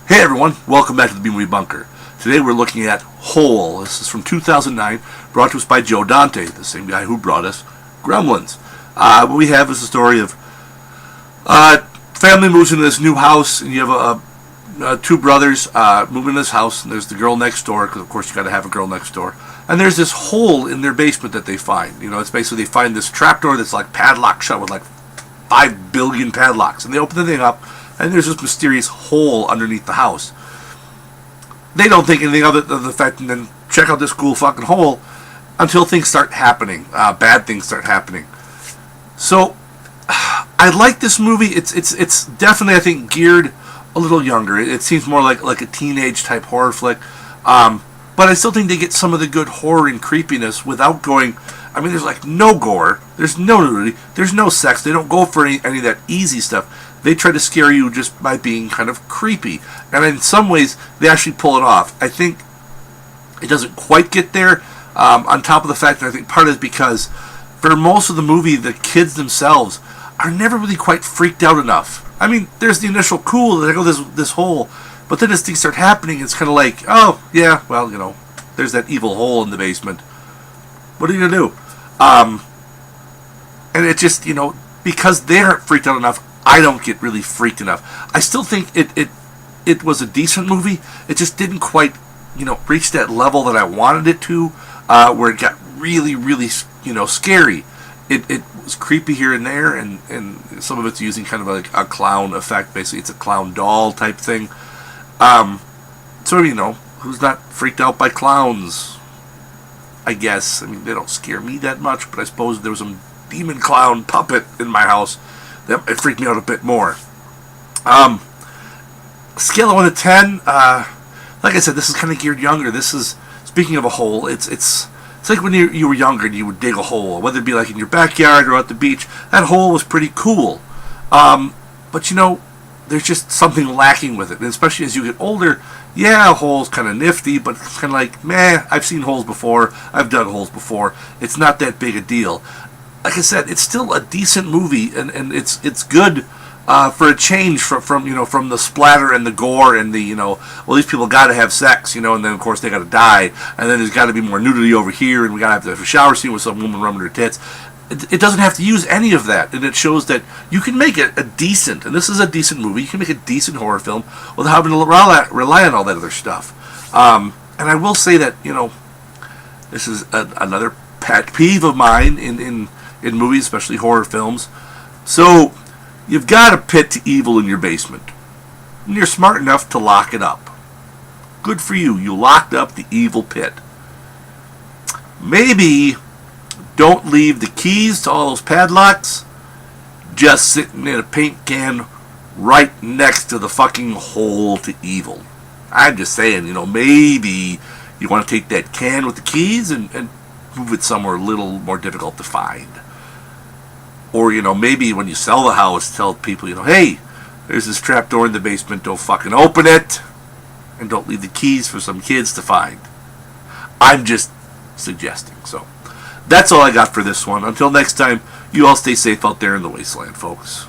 Hey everyone, welcome back to the B-Movie Bunker. Today we're looking at Hole. This is from 2009, brought to us by Joe Dante, the same guy who brought us Gremlins. What we have is a story of family moves into this new house, and you have two brothers move into this house, and there's the girl next door, because of course you got to have a girl next door. And there's this hole in their basement that they find. You know, it's basically they find this trapdoor that's like padlock shut with like 5 billion padlocks, and they open the thing up, and there's this mysterious hole underneath the house. They don't think anything of it, of the fact, and then check out this cool fucking hole until things start happening. Bad things start happening. So, I like this movie. It's definitely, I think, geared a little younger. It seems more like a teenage type horror flick. But I still think they get some of the good horror and creepiness without going. I mean, there's like no gore, there's no nudity, there's no sex. They don't go for any of that easy stuff. They try to scare you just by being kind of creepy. And in some ways, they actually pull it off. I think it doesn't quite get there, on top of the fact that I think part of it is because for most of the movie, the kids themselves are never really quite freaked out enough. I mean, there's the initial cool, there goes this hole, but then as things start happening, it's kind of like, oh, yeah, well, you know, there's that evil hole in the basement. What are you going to do? And it just, you know, because they aren't freaked out enough, I don't get really freaked enough. I still think it was a decent movie. It just didn't quite, you know, reach that level that I wanted it to, where it got really, really, you know, scary. It was creepy here and there, and some of it's using kind of like a clown effect. Basically, it's a clown doll type thing. So, you know, who's not freaked out by clowns? I guess. I mean, they don't scare me that much, but I suppose there was some demon clown puppet in my house that it freaked me out a bit more. Scale of 1 to 10, like I said, this is kind of geared younger. This is, speaking of a hole, it's like when you were younger and you would dig a hole, whether it be like in your backyard or at the beach. That hole was pretty cool. But you know, there's just something lacking with it, and especially as you get older, yeah, a hole's kind of nifty, but it's kind of like, meh, I've seen holes before, I've dug holes before, it's not that big a deal. Like I said, it's still a decent movie, and it's good for a change from you know, from the splatter and the gore and the, you know, well, these people got to have sex, you know, and then of course they got to die, and then there's got to be more nudity over here, and we got to have a shower scene with some woman rubbing her tits. It doesn't have to use any of that, and it shows that you can make a decent, and this is a decent movie, you can make a decent horror film without having to rely on all that other stuff. And I will say that, you know, this is another pet peeve of mine in movies, especially horror films. So, you've got a pit to evil in your basement, and you're smart enough to lock it up. Good for you, you locked up the evil pit. Maybe don't leave the keys to all those padlocks just sitting in a paint can right next to the fucking hole to evil. I'm just saying, you know, maybe you want to take that can with the keys and move it somewhere a little more difficult to find. Or, you know, maybe when you sell the house, tell people, you know, hey, there's this trapdoor in the basement, don't fucking open it, and don't leave the keys for some kids to find. I'm just suggesting, so. That's all I got for this one. Until next time, you all stay safe out there in the wasteland, folks.